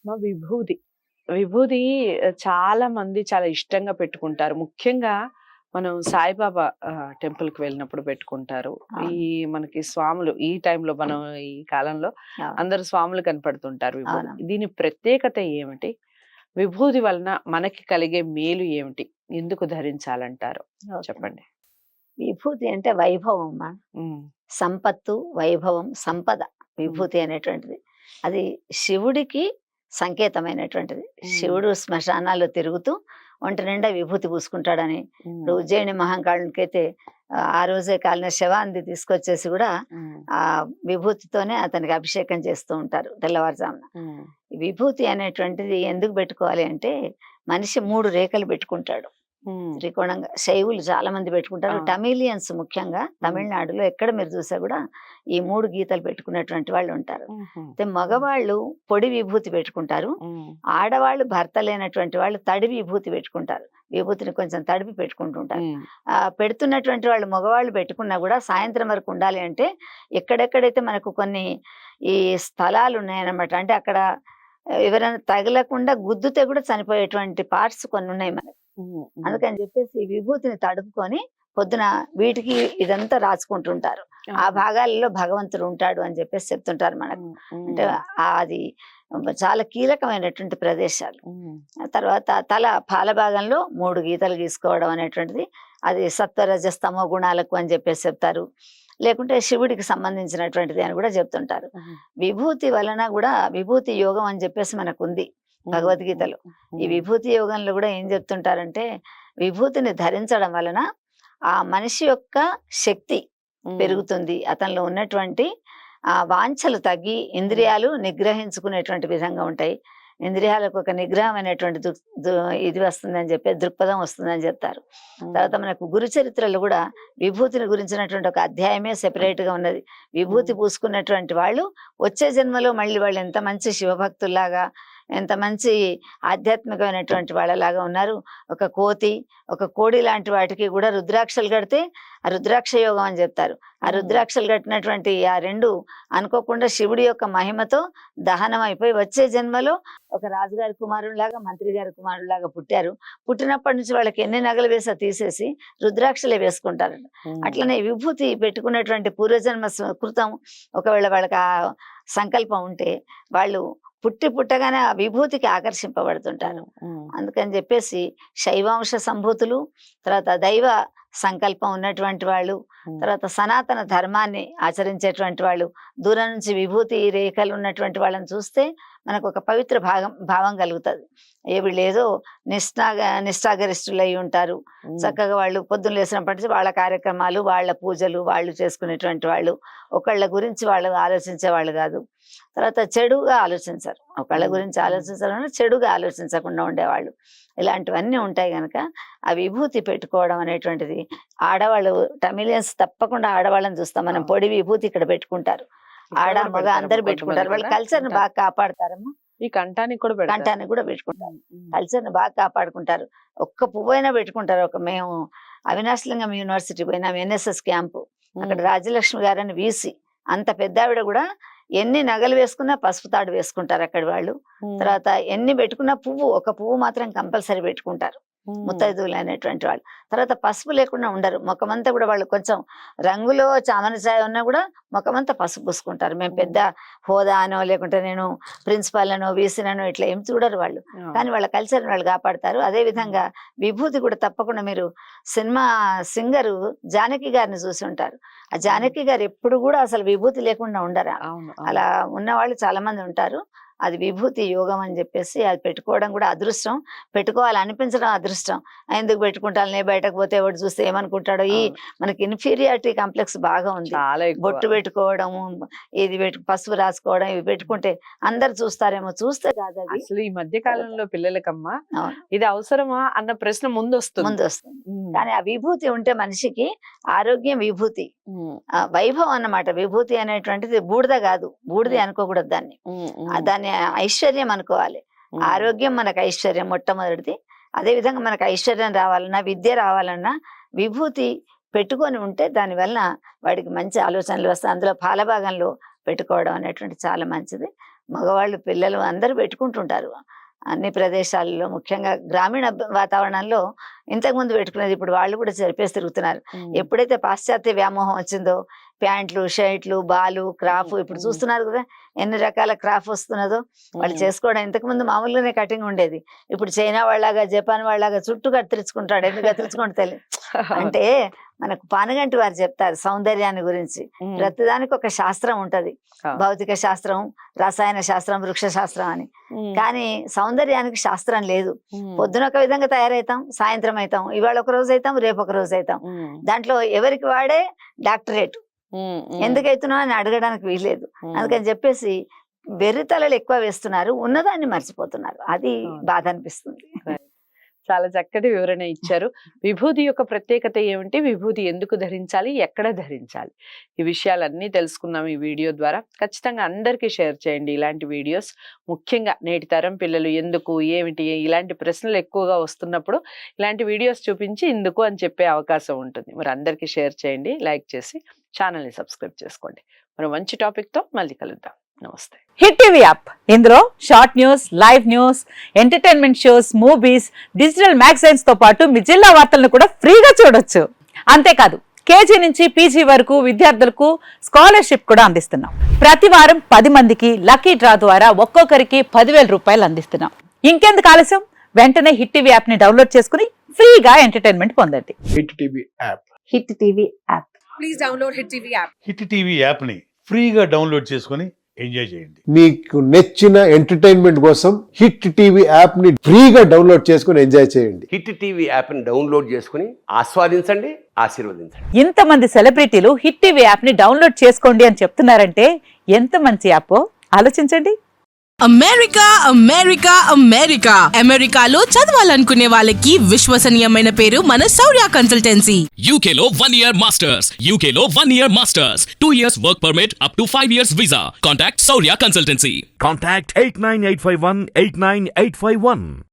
మా విభూది. విభూది చాలా మంది చాలా ఇష్టంగా పెట్టుకుంటారు. ముఖ్యంగా మనం సాయిబాబా టెంపుల్‌కి వెళ్ళినప్పుడు పెట్టుకుంటారు. ఈ అవును. మనకి స్వాములు ఈ టైంలో మనం ఈ కాలంలో అవును. అందరూ స్వాములు కనపడుతుంటారు విభూది. అవునమ్మా. దీని ప్రత్యేకత ఏమిటి? విభూది వలన మనకి కలిగే మేలు ఏమిటి? ఎందుకు ధరించాలంటారు? ఓకే. చెప్పండి. విభూతి అంటే వైభవం అమ్మా. హ్మ్. సంపత్తు, వైభవం, సంపద హ్మ్. విభూతి అనేటువంటిది. అది శివుడికి సంకేతమైనటువంటిది. హ్మ్. శివుడు శ్మశానాల్లో తిరుగుతూ ఒంటి నిండా విభూతి పూసుకుంటాడని. ఇప్పుడు హ్మ్. ఉజ్జయిని మహంకాళునికైతే ఆ రోజే కాలిన శవాన్ని తీసుకొచ్చేసి గూడా హ్మ్. ఆ విభూతితోనే అతనికి అభిషేకం చేస్తూ ఉంటారు తెల్లవారుజామున. హ్మ్. ఈ విభూతి అనేటువంటిది ఎందుకు పెట్టుకోవాలి అంటే, మనిషి 3 రేఖలు పెట్టుకుంటాడు. హ్మ్. త్రికోణంగా శైవులు చాలా మంది పెట్టుకుంటారు. అవును. టమిలియన్స్ ముఖ్యంగా హ్మ్. తమిళనాడులో ఎక్కడ మీరు చూసా గూడా ఈ 3 గీతలు పెట్టుకున్నటువంటి వాళ్ళు ఉంటారు. హుహు. అయితే మగవాళ్ళు పొడి విభూతి పెట్టుకుంటారు. హ్మ్. ఆడవాళ్ళు భర్త లేనటువంటి వాళ్ళు తడి విభూతి పెట్టుకుంటారు. విభూతిని కొంచెం తడిపి పెట్టుకుంటుంటారు. హ్మ్. పెడుతున్నటువంటి వాళ్ళు మగవాళ్ళు పెట్టుకున్నా గూడా సాయంత్రం వరకు ఉండాలి అంటే, ఎక్కడెక్కడైతే మనకు కొన్ని ఈ స్థలాలున్నాయన్నమాట. అంటే అక్కడ ఎవరైనా తగలకుండా గుద్దుతే గూడా చనిపోయేటువంటి పార్ట్స్ కొన్నున్నాయి మనకి. హ్మ్. హ్మ్. అందుకని జెప్పేసి ఈ విభూతిని తడుపుకొని పొద్దున వీటికి ఇదంతా రాసుకుంటుంటారు. ఆ ఆహా! భాగాలలో భగవంతుడు ఉంటాడు అని జెప్పేసి చెప్తుంటారు మనకు. హ్మ్. అంటే హ్మ్. అది చాలా కీలకమైనటువంటి ప్రదేశాలు. హ్మ్. ఆ తర్వాత తల భాగంలో 3 గీతలు గీసుకోవడం అనేటువంటిది అది సత్వ రజస్ తమో గుణాలకు అని జెప్పేసి చెప్తారు. లేకుంటే శివుడికి సంబంధించినటువంటిది అని గూడా జెప్తుంటారు. హుహు. విభూతి వలన గూడా విభూతి యోగం అని జెప్పేసి మనకుంది హ్మ్. హ్మ్. భగవద్గీతలో. ఈ హ్మ్. విభూతి యోగంలో గూడా ఏం జెప్తుంటారంటే, విభూతిని ధరించడం వలన ఆ మనిషి యొక్క శక్తి హ్మ్. పెరుగుతుంది. అతనిలో ఉన్నటువంటి వాంఛలు తగ్గి హ్మ్. ఇంద్రియాలు నిగ్రహించుకునేటువంటి విధంగా ఉంటాయి. ఇంద్రియాలకు ఒక నిగ్రహం అనేటువంటి దు దు ఇది వస్తుందని చెప్పి దృక్పథం వస్తుందని చెప్తారు. హ్మ్. తర్వాత మనకు గురు చరిత్రలో గూడా విభూతిని గురించినటువంటి ఒక అధ్యాయమే సెపరేట్‌గా ఉన్నది. హ్మ్. విభూతి పూసుకున్నటువంటి వాళ్ళు వచ్చే జన్మలో మళ్ళీ వాళ్ళు ఎంత మంచి శివభక్తుల్లాగా, ఎంత మంచి ఆధ్యాత్మికమైనటువంటి వాళ్ళలాగా ఉన్నారు. ఒక కోతి, ఒక కోడి లాంటి వాటికి గూడా రుద్రాక్షలు కడితే ఆ రుద్రాక్ష యోగం అని జెప్తారు. ఆ హ్మ్. రుద్రాక్షలు కట్టినటువంటి ఆ 2 అనుకోకుండా శివుడి యొక్క మహిమతో దహనం అయిపోయి వచ్చే జన్మలో ఒక రాజుగారి కుమారుడిలాగా, మంత్రి గారి కుమారుడిలాగా పుట్టారు. పుట్టినప్పటి నుంచి వాళ్ళకి ఎన్ని నగలు వేసా తీసేసి రుద్రాక్షలే వేసుకుంటారట. హ్మ్. అట్లనే విభూతి పెట్టుకున్నటువంటి పూర్వజన్మ సుకృతం ఒకవేళ వాళ్ళకి ఆ సంకల్పం ఉంటే వాళ్ళు పుట్టగానే ఆ విభూతికి ఆకర్షింపబడుతుంటారు. హ్మ్. హ్మ్. అందుకని జెప్పేసి శైవాంశ సంభూతులు, తర్వాత దైవ సంకల్పం ఉన్నటువంటి వాళ్ళు, హ్మ్. తర్వాత సనాతన ధర్మాన్ని ఆచరించేటువంటి వాళ్ళు, దూరం నుంచి విభూతి రేఖలు ఉన్నటువంటి వాళ్ళని చూస్తే మనకొక పవిత్ర భావం కలుగుతది. వీళ్ళేదో నిష్ఠాగరిష్ఠులై ఉంటారు. హ్మ్. చక్కగా వాళ్ళు పొద్దున్న లేసినప్పటి నుంచి వాళ్ళ కార్యక్రమాలు, వాళ్ళ పూజలు, వాళ్ళు చేసుకునేటువంటి వాళ్ళు. ఒకళ్ళ గురించి వాళ్ళు ఆలోచించేవాళ్ళు గాదు. తర్వాత చెడుగా ఆలోచించరు. ఒకళ్ళ హ్మ్. గురించి హ్మ్. ఆలోచించాలన్నా చెడుగా ఆలోచించకుండా ఉండేవాళ్ళు. ఇలాంటివన్నీ ఉంటాయి గనక, ఆ విభూతి పెట్టుకోవడం అనేటువంటిది ఆడవాళ్ళు టమిలియన్స్ తప్పకుండా ఆడవాళ్ళని చూస్తాం. మనం అవును. పొడి విభూతి ఇక్కడ పెట్టుకుంటారు. ఇక్కడ ఆడ, గూడా మగ పెడతారమ్మా అందరూ కొంతమంది పెట్టుకుంటారు. వాళ్ళు కదా! కల్చర్‌ని బాగా కాపాడతారమ్మా. ఈ కంఠానికి కూడా పెడతారు. కంఠాన్ని గూడా పెట్టుకుంటారు. హ్మ్. హ్మ్. కల్చర్‌ని బాగా కాపాడుకుంటారు. ఒక్క పువ్వైనా పెట్టుకుంటారు. మేము అవినాశలింగం యూనివర్సిటీ పోయినాం ఎన్ఎస్ఎస్ క్యాంపు. అక్కడ హ్మ్. రాజ్యలక్ష్మి గారని వీసీ. అంత పెద్దావిడ గూడా ఎన్ని నగలు వేసుకున్నా పసుపు తాడు వేసుకుంటారు అక్కడి వాళ్ళు. హ్మ్. తర్వాత ఎన్ని పెట్టుకున్నా ఒక పువ్వు మాత్రం కంపల్సరీ పెట్టుకుంటారు. హ్మ్. ముత్తైదువులనేటువంటి వాళ్ళు. తర్వాత పసుపు లేకుండా ఉండరు. మొఖమంతా గూడా వాళ్ళు కొంచెం రంగులో చామన ఛాయ ఉన్నా గూడా మొఖమంతా పసుపు పూసుకుంటారు. మేము హ్మ్. పెద్ద హోదా అనో, లేకుంటే నేను ప్రిన్సిపల్‌ననో, వీసీననో ఇట్లా ఏం చూడరు వాళ్ళు. అవును. కానీ వాళ్ళ కల్చర్‌ని వాళ్ళు కాపాడతారు. అదే హ్మ్. విధంగా విభూతి కూడా తప్పకుండా మీరు సినిమా సింగరు జానకి గారిని చూసుంటారు. ఆ హ్మ్. జానకి గారు ఎప్పుడు గూడా అసలు విభూతి లేకుండా ఉండరామె. అవును. అవును. అలా ఉన్నవాళ్ళు చాలా మంది ఉంటారు. అది విభూతి యోగం అని జెప్పేసి అది పెట్టుకోవడం గూడా అదృష్టం. పెట్టుకోవాలనిపించడం అదృష్టం. ఎందుకు పెట్టుకుంటానులే బయటకు పోతే ఎవడు చూస్తే ఏమనుకుంటాడో అవును. మనకి ఇన్ఫీరియారిటీ కాంప్లెక్స్ బాగా ఉంది. చాలా ఎక్కువ. బొట్టు పెట్టుకోవడము, పసుపు రాసుకోవడం ఇవి పెట్టుకుంటే అందరూ చూస్తారేమో, చూస్తే కాదది. అసలు ఈ మధ్య తర్వాత కాలంలో పిల్లలకమ్మా అవును. ఇది అవసరమా అన్న ప్రశ్న ముందొస్తుంది. ముందొస్తుంది. హ్మ్. కానీ ఆ విభూతి ఉంటే మనిషికి ఆరోగ్యం విభూతి. హ్మ్. వైభవం అన్నమాట. విభూతి అనేటువంటిది బూడిద గాదు. బూడిద హ్మ్. అనుకోకూడదు దాన్ని. హ్మ్. హ్మ్. దాన్ని ఐశ్వర్యం అనుకోవాలి. హ్మ్. ఆరోగ్యం మనకు ఐశ్వర్యం మొట్టమొదటిది. అదే విధంగా మనకు ఐశ్వర్యం రావాలన్నా, విద్య రావాలన్నా విభూతి పెట్టుకొని ఉంటే దానివలన వాడికి మంచి ఆలోచనలు వస్తాయి. అందులో పాలభాగంలో పెట్టుకోవడం అనేటువంటిది చాలా మంచిది. మగవాళ్ళు పిల్లలు అందరూ పెట్టుకుంటుంటారు అన్ని ప్రదేశాలలో, ముఖ్యంగా గ్రామీణ వాతావరణంలో ఇంతకుముందు పెట్టుకునేది ఇప్పుడు వాళ్ళు కూడా జరిపేసి తిరుగుతున్నారు. ఎప్పుడైతే పాశ్చాత్య వ్యామోహం వచ్చిందో ప్యాంట్లు, షర్ట్లు, బాలు, క్రాఫ్, ఇప్పుడు చూస్తున్నారు కదా ఎన్ని రకాల క్రాఫ్ వస్తున్నదో. వాళ్ళు చేసుకోవడం ఇంతకుముందు మామూలుగానే కటింగ్ ఉండేది, ఇప్పుడు చైనా వాళ్ళలాగా జపాన్ వాళ్ళలాగా చుట్టూ కత్తిరించుకుంటాడు. ఎందుకు కత్తిరించుకుంటే తెలియదు. అంటే మనకు పానుగంటి వారు చెప్తారు సౌందర్యాన్ని గురించి, ప్రతిదానికి ఒక శాస్త్రం ఉంటది, భౌతిక శాస్త్రం, రసాయన శాస్త్రం, వృక్ష శాస్త్రం అని. కానీ సౌందర్యానికి శాస్త్రం లేదు. పొద్దున ఒక విధంగా తయారైతాం, సాయంత్రం అవుతాం, ఇవాళ ఒక రోజు అవుతాం, రేపు ఒక రోజు అవుతాం. దాంట్లో ఎవరికి వాడే డాక్టరేట్, ఎందుకైతున్నావు అని అడగడానికి వీల్లేదు. అందుకని చెప్పేసి వెర్రితలలు ఎక్కువ వేస్తున్నారు, ఉన్నదాన్ని మర్చిపోతున్నారు. అది బాధ అనిపిస్తుంది. చాలా చక్కటి వివరణ ఇచ్చారు. విభూది యొక్క ప్రత్యేకత ఏమిటి, విభూది ఎందుకు ధరించాలి, ఎక్కడ ధరించాలి, ఈ విషయాలన్నీ తెలుసుకున్నాం ఈ వీడియో ద్వారా. ఖచ్చితంగా అందరికీ షేర్ చేయండి ఇలాంటి వీడియోస్. ముఖ్యంగా నేటి తరం పిల్లలు ఎందుకు, ఏమిటి, ఇలాంటి ప్రశ్నలు ఎక్కువగా వస్తున్నప్పుడు ఇలాంటి వీడియోస్ చూపించి ఎందుకు అని చెప్పే అవకాశం ఉంటుంది. మరి అందరికీ షేర్ చేయండి, లైక్ చేసి ఛానల్ని సబ్స్క్రైబ్ చేసుకోండి. మరి మంచి టాపిక్తో మళ్ళీ కలుద్దాం. నమస్తే. హిట్ టీవీ యాప్, ఇందులో short news, live news, entertainment shows, movies, digital magazines తో పాటు మీ జిల్లా వార్తలను కూడా ఫ్రీగా చూడొచ్చు. అంతేకాదు కేజీ నుంచి పీజీ వరకు విద్యార్థులకు స్కాలర్షిప్ కూడా అందిస్తున్నాం. ప్రతి వారం 10 మందికి లక్కీ డ్రా ద్వారా ఒక్కొక్కరికి 10,000 రూపాయలు అందిస్తున్నాం. ఇంకెందుకు ఆలస్యం, వెంటనే హిట్ టీవీ యాప్ ని డౌన్లోడ్ చేసుకుని ఫ్రీగా ఎంటర్టైన్మెంట్ పొందండి. Hit TV app. Hit TV app. Please download hit TV app. Hit TV యాప్ని ఫ్రీగా డౌన్లోడ్ చేసుకొని ఎంజాయ్ చేయండి. మీకు నచ్చిన ఎంటర్టైన్మెంట్ కోసం హిట్ టీవీ యాప్ ని ఫ్రీగా డౌన్లోడ్ చేసుకుని ఎంజాయ్ చేయండి. హిట్ టీవీ యాప్ని డౌన్లోడ్ చేసుకుని ఆస్వాదించండి, ఆశీర్వదించండి. ఇంతమంది సెలబ్రిటీలు హిట్ టీవీ యాప్ ని డౌన్లోడ్ చేసుకోండి అని చెప్తున్నారంటే ఎంత మంచి యాప్ ఆలోచించండి. అమెరికా అమెరికా అమెరికా అమెరికాలో చదవాలనుకునే వాళ్ళకి విశ్వసనీయమైన పేరు మన శౌర్య కన్సల్టెన్సీ. UK లో 1 year masters. UK లో 1 year masters. 2 years work permit up to 5 years visa. Contact Saurya Consultancy. Contact 89851 89851.